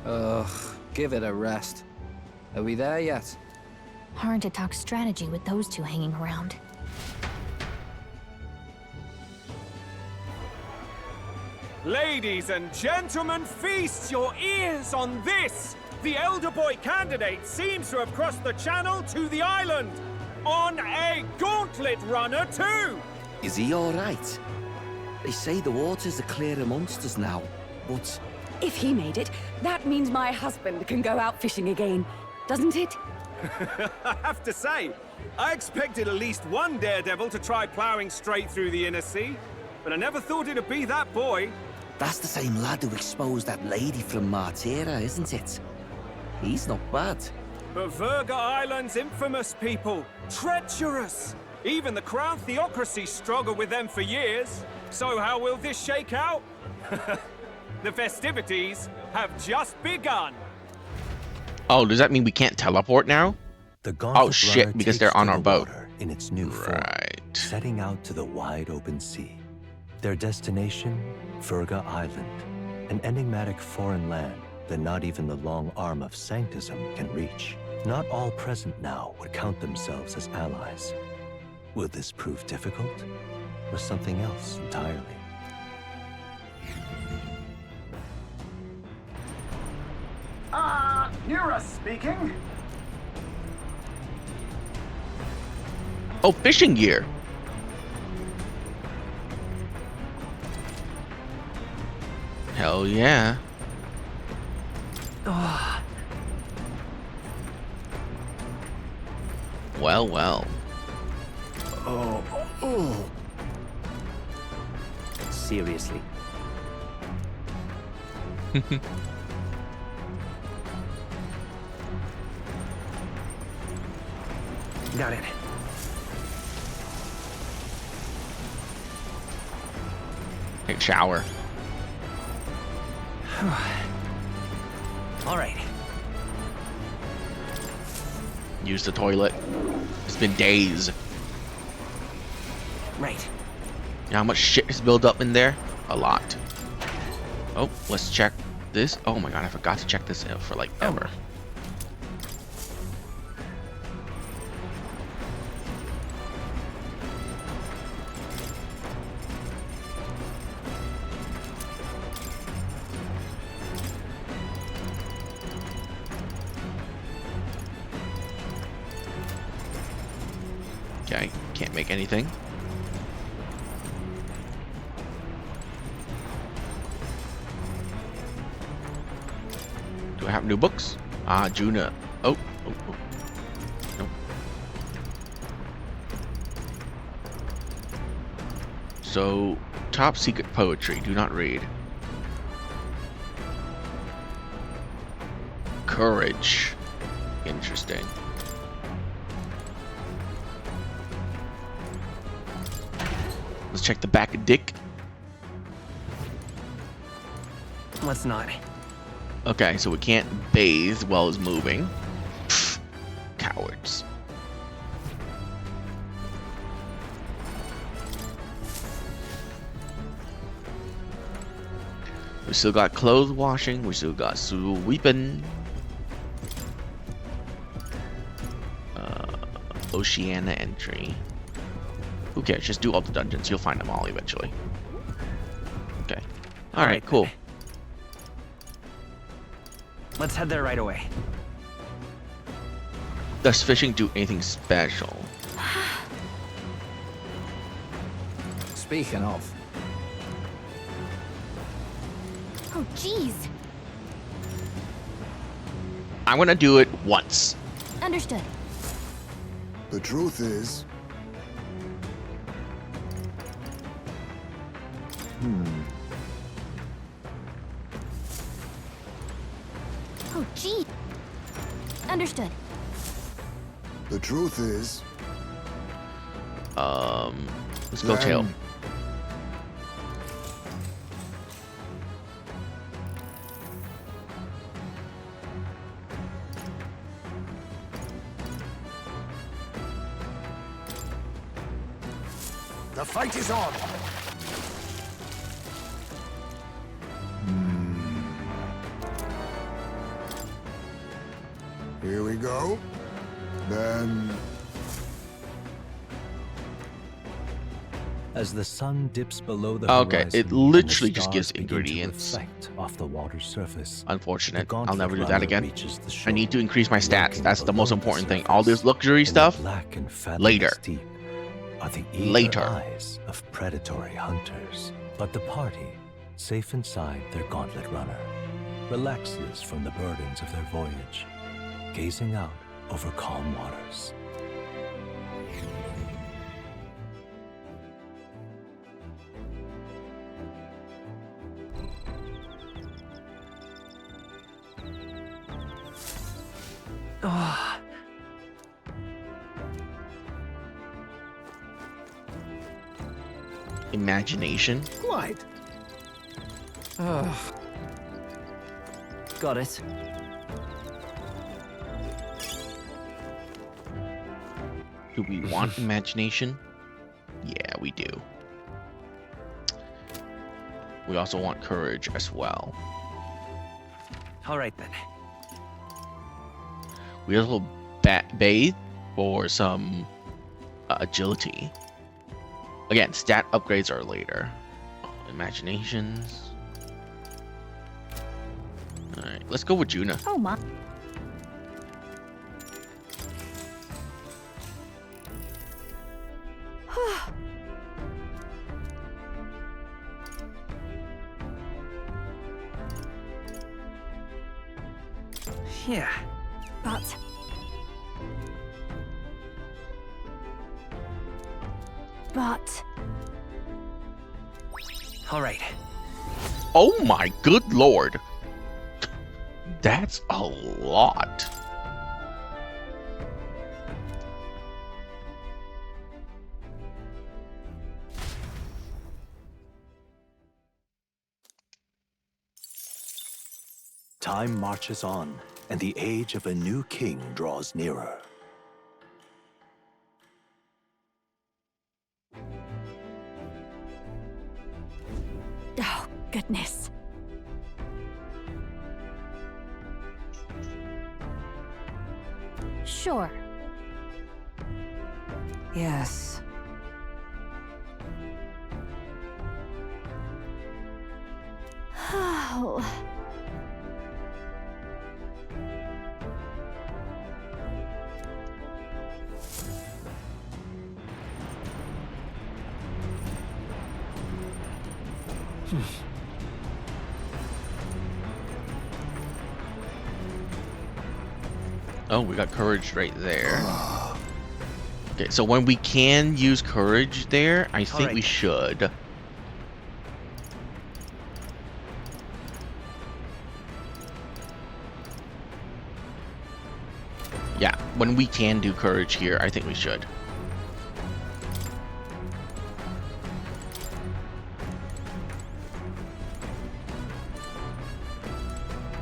Speaker 18: Ugh, give it a rest. Are we there yet?
Speaker 9: Hard to talk strategy with those two hanging around.
Speaker 10: Ladies and gentlemen, feast your ears on this! The elder boy candidate seems to have crossed the channel to the island! On a gauntlet runner, too!
Speaker 14: Is he all right? They say the waters are clear amongst us now, but...
Speaker 23: If he made it, that means my husband can go out fishing again, doesn't it?
Speaker 10: I have to say, I expected at least one daredevil to try ploughing straight through the inner sea, but I never thought it'd be that boy.
Speaker 14: That's the same lad who exposed that lady from Martira, isn't it? He's not bad.
Speaker 10: But Virga Island's infamous people, treacherous. Even the crown theocracy struggled with them for years. So how will this shake out? The festivities have just begun.
Speaker 1: Oh, does that mean we can't teleport now?
Speaker 24: The gauntlet
Speaker 1: Oh shit,
Speaker 24: runner
Speaker 1: because
Speaker 24: takes
Speaker 1: they're on
Speaker 24: to
Speaker 1: our
Speaker 24: the
Speaker 1: boat.
Speaker 24: water in its new form, setting out to the wide open sea. Their destination, Virga Island, an enigmatic foreign land that not even the long arm of Sanctism can reach. Not all present now would count themselves as allies. Will this prove difficult, or something else entirely?
Speaker 22: Nura speaking.
Speaker 1: Oh, fishing gear. Hell yeah.
Speaker 6: Oh.
Speaker 1: Well, well.
Speaker 21: Oh.
Speaker 7: Seriously.
Speaker 20: Got it.
Speaker 1: Take a shower.
Speaker 20: All right.
Speaker 1: Use the toilet. It's been days.
Speaker 20: Right.
Speaker 1: You know how much shit is built up in there? A lot. Oh, let's check this. Oh my god, I forgot to check this out for like ever. Okay, can't make anything. Do I have new books? Ah, Juna. Oh. Nope. So, top secret poetry. Do not read. Courage. Interesting. Let's check the back of Dick.
Speaker 20: Let's not.
Speaker 1: Okay, so we can't bathe while it's moving. Pfft, cowards. We still got clothes washing. We still got sweeping. Oceania entry. Who cares? Just do all the dungeons. You'll find them all eventually. Okay. All right. Cool.
Speaker 20: Let's head there right away.
Speaker 1: Does fishing do anything special?
Speaker 17: Speaking of.
Speaker 9: Oh, jeez.
Speaker 1: I'm gonna do it once.
Speaker 9: Understood.
Speaker 5: The truth is...
Speaker 9: Oh, gee. Understood.
Speaker 5: The truth is...
Speaker 1: Let's go tail.
Speaker 5: The fight is on! Here we go. Then...
Speaker 24: As the sun dips below the
Speaker 1: Okay,
Speaker 24: horizon,
Speaker 1: it
Speaker 24: and the
Speaker 1: literally just gives
Speaker 24: stars begin to
Speaker 1: ingredients.
Speaker 24: reflect off the water's surface.
Speaker 1: Unfortunate.
Speaker 24: The
Speaker 1: I'll never do
Speaker 24: gauntlet
Speaker 1: that
Speaker 24: runner
Speaker 1: again.
Speaker 24: reaches the
Speaker 1: I
Speaker 24: shore,
Speaker 1: need to increase my stats.
Speaker 24: lurking
Speaker 1: That's the most
Speaker 24: below the
Speaker 1: important thing.
Speaker 24: surface.
Speaker 1: All this luxury
Speaker 24: In the
Speaker 1: stuff,
Speaker 24: black and fathomless
Speaker 1: later.
Speaker 24: deep are the eager
Speaker 1: Later.
Speaker 24: eyes of predatory hunters. But the party, safe inside their gauntlet runner, relaxes from the burdens of their voyage, gazing out over calm waters.
Speaker 20: Oh,
Speaker 1: Imagination.
Speaker 21: Quite.
Speaker 20: got it.
Speaker 1: Do we want imagination? Yeah, we do. We also want courage as well.
Speaker 20: All right then.
Speaker 1: We also bathe for some agility. Again, stat upgrades are later. Imaginations. Alright, let's go with Juna.
Speaker 9: Oh, my.
Speaker 20: Yeah.
Speaker 4: But
Speaker 20: All right.
Speaker 1: Oh my good lord. That's a lot.
Speaker 24: Time marches on, and the age of a new king draws nearer.
Speaker 4: oh goodness.
Speaker 9: Sure.
Speaker 6: Yes.
Speaker 9: Oh.
Speaker 1: Oh, we got courage right there. Okay, so when we can use courage there, I think we should. Yeah, when we can do courage here, I think we should.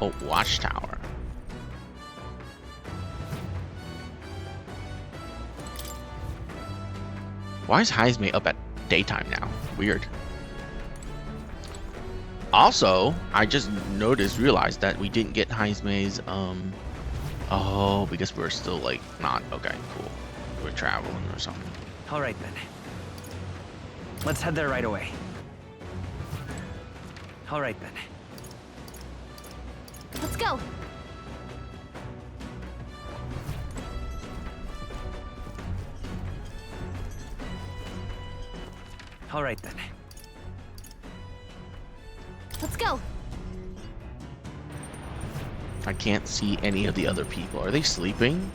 Speaker 1: Oh, watchtower. Why is Heisme up at daytime now? Weird. Also, I just realized that we didn't get Heisme's, oh, because we're still, like, not, okay, cool. We're traveling or something.
Speaker 20: All right, then. Let's head there right away. All right, then.
Speaker 9: Let's go.
Speaker 20: All right, then.
Speaker 9: Let's go.
Speaker 1: I can't see any of the other people. Are they sleeping?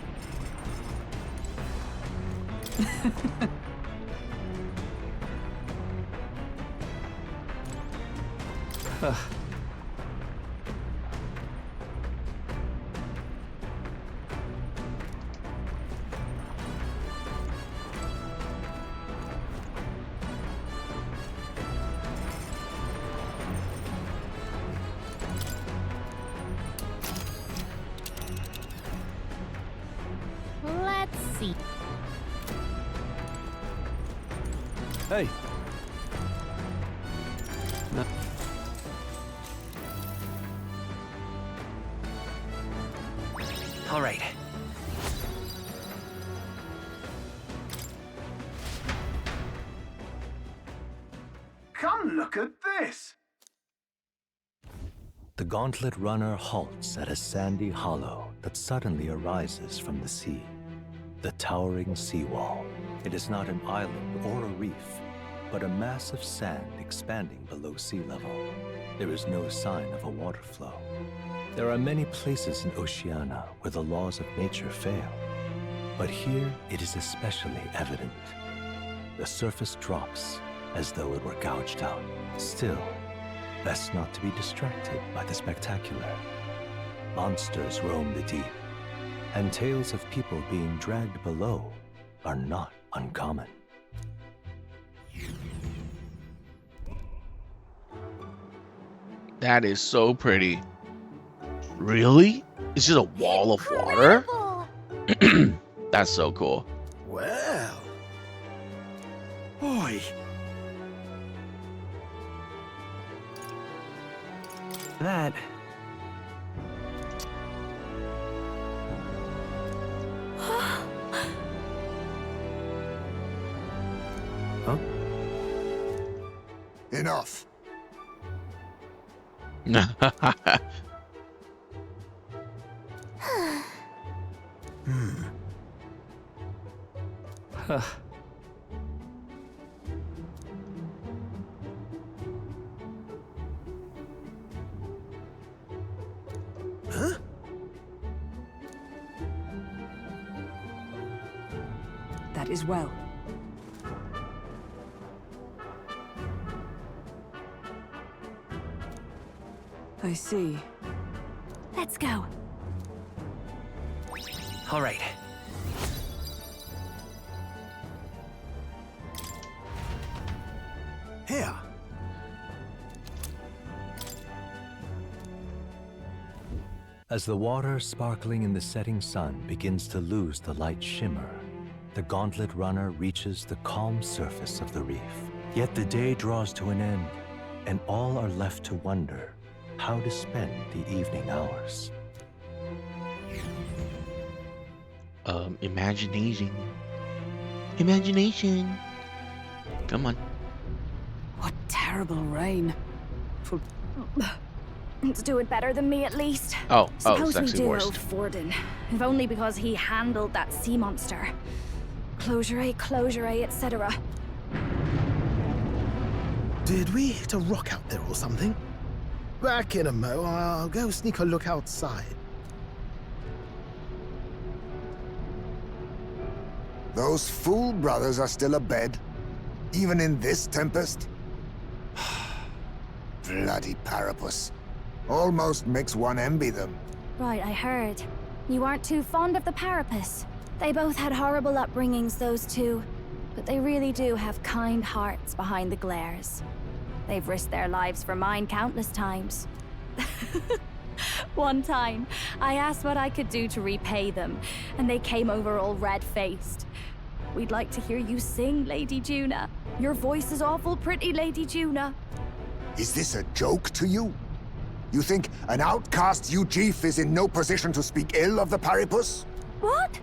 Speaker 9: Let's see.
Speaker 2: Hey. No.
Speaker 20: All right.
Speaker 22: Come look at this.
Speaker 24: The Gauntlet Runner halts at a sandy hollow that suddenly arises from the sea. The towering seawall. It is not an island or a reef, but a mass of sand expanding below sea level. There is no sign of a water flow. There are many places in Oceania where the laws of nature fail, but here it is especially evident. The surface drops as though it were gouged out. Still, best not to be distracted by the spectacular. Monsters roam the deep, and tales of people being dragged below are not uncommon.
Speaker 1: That is so pretty. Really? It's just a wall of water? That's so cool.
Speaker 22: Well. Oi.
Speaker 20: That.
Speaker 2: Huh?
Speaker 5: Enough.
Speaker 2: Huh.
Speaker 22: Huh?
Speaker 6: That is well. I see.
Speaker 4: Let's go.
Speaker 20: All right.
Speaker 22: Here.
Speaker 24: As the water sparkling in the setting sun begins to lose the light shimmer, the Gauntlet Runner reaches the calm surface of the reef. Yet the day draws to an end, and all are left to wonder how to spend the evening hours.
Speaker 1: Imagination. Imagination. Come on.
Speaker 6: What terrible rain.
Speaker 4: It's doing better than me, at least.
Speaker 1: Oh,
Speaker 4: Suppose we
Speaker 1: sexy
Speaker 4: do
Speaker 1: worst.
Speaker 4: owe Forden, if only because he handled that sea monster. Closure, etc.
Speaker 21: Did we hit a rock out there or something? Back in a mo, I'll go sneak a look outside.
Speaker 5: Those fool brothers are still abed, even in this tempest? Bloody Parapus. Almost makes one envy them.
Speaker 4: Right, I heard. You aren't too fond of the Parapus. They both had horrible upbringings, those two. But they really do have kind hearts behind the glares. They've risked their lives for mine countless times. One time, I asked what I could do to repay them, and they came over all red-faced. We'd like to hear you sing, Lady Juna. Your voice is awful pretty, Lady Juna.
Speaker 5: Is this a joke to you? You think an outcast Ujeef is in no position to speak ill of the Paripus?
Speaker 4: What?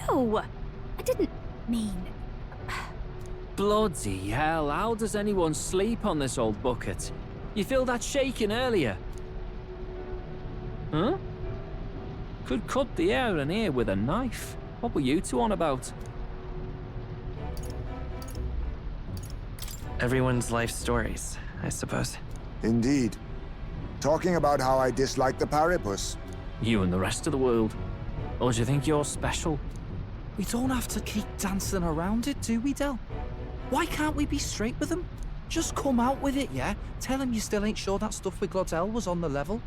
Speaker 4: No, I didn't mean...
Speaker 7: Bloody hell, how does anyone sleep on this old bucket? You feel that shaking earlier? Huh? Could cut the air in here with a knife. What were you two on about?
Speaker 20: Everyone's life stories, I suppose.
Speaker 5: Indeed. Talking about how I dislike the Paripus.
Speaker 7: You and the rest of the world. Or do you think you're special?
Speaker 18: We don't have to keep dancing around it, do we, Del? Why can't we be straight with him? Just come out with it, yeah? Tell him you still ain't sure that stuff with Glottel was on the level.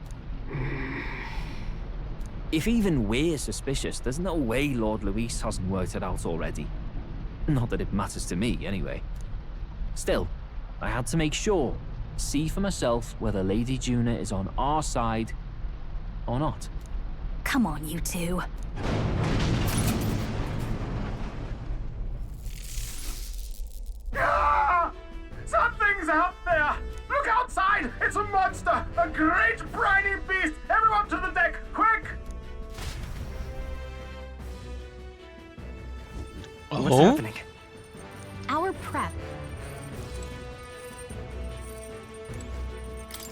Speaker 7: If even we're suspicious, there's no way Lord Luis hasn't worked it out already. Not that it matters to me, anyway. Still, I had to make sure, see for myself whether Lady Juna is on our side or not.
Speaker 4: Come on, you two.
Speaker 22: Ah! Something's out there! Look outside! It's a monster! A great briny beast! Everyone to the deck, quick!
Speaker 20: What's happening?
Speaker 9: Our prep.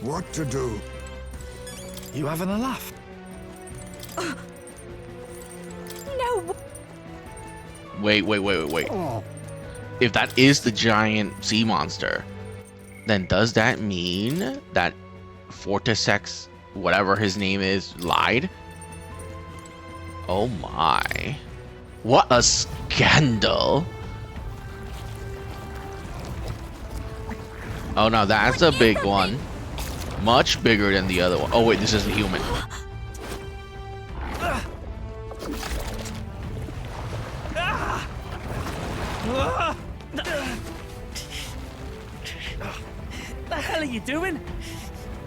Speaker 5: What to do?
Speaker 17: You having a laugh?
Speaker 4: No!
Speaker 1: Wait.
Speaker 17: Oh.
Speaker 1: If that is the giant sea monster, then does that mean that Fortisex, whatever his name is, lied? Oh my. What a scandal. Oh no, that's a big one. Much bigger than the other one. Oh wait, this isn't human.
Speaker 10: The hell are you doing?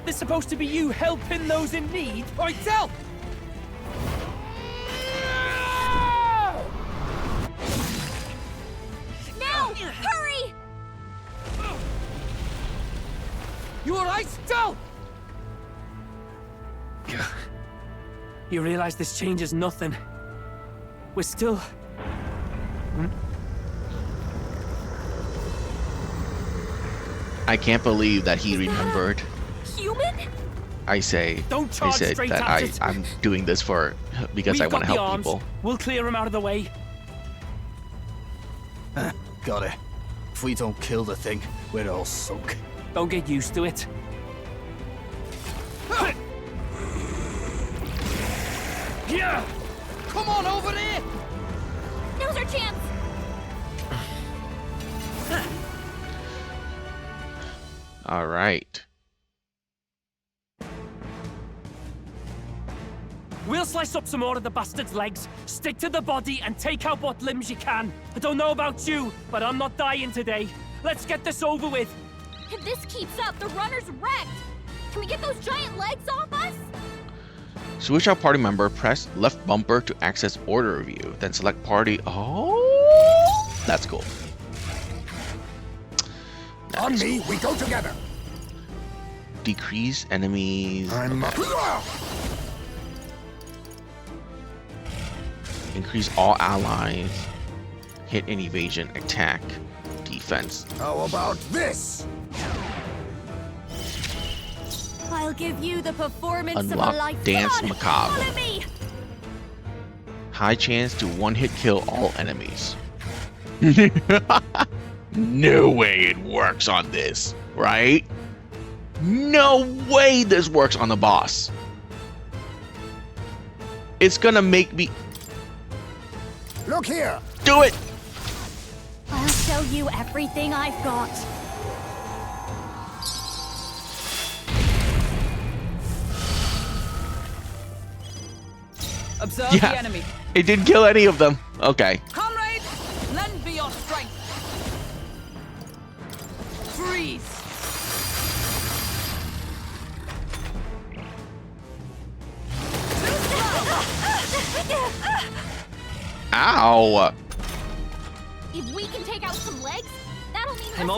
Speaker 10: This supposed to be you helping those in need. Right, tell!
Speaker 9: Now! Hurry!
Speaker 10: You alright, Del? You realize this changes nothing. We're still...
Speaker 1: I can't believe that he remembered.
Speaker 4: Human?
Speaker 1: I said
Speaker 10: straight
Speaker 1: that
Speaker 10: at it.
Speaker 1: I'm doing this because I want to help people.
Speaker 10: We'll clear him out of the way.
Speaker 17: Got it. If we don't kill the thing, we're all sunk.
Speaker 10: Don't get used to it.
Speaker 17: Yeah! Come on over there!
Speaker 9: Now's our chance!
Speaker 1: All right.
Speaker 10: We'll slice up some more of the bastard's legs, stick to the body, and take out what limbs you can. I don't know about you, but I'm not dying today. Let's get this over with.
Speaker 9: If this keeps up, the runner's wrecked! Can we get those giant legs off us?
Speaker 1: Switch out party member, press left bumper to access order review, then select party. Oh, that's cool.
Speaker 5: On me, we go together.
Speaker 1: Decrease enemies. Increase all allies. Hit and evasion, attack, defense.
Speaker 5: How about this?
Speaker 4: I'll give you the performance
Speaker 1: Unlock
Speaker 4: of a life.
Speaker 1: Dance
Speaker 4: Come on,
Speaker 1: Macabre.
Speaker 4: follow me!
Speaker 1: High chance to one-hit kill all enemies. No way it works on this, right? No way this works on the boss. It's gonna make me...
Speaker 5: Look here!
Speaker 1: Do it!
Speaker 4: I'll show you everything I've got.
Speaker 6: Observe the enemy.
Speaker 1: It didn't kill any of them. Okay.
Speaker 6: Comrade, lend me your strength. Freeze.
Speaker 1: Ow!
Speaker 9: If we can take out some legs,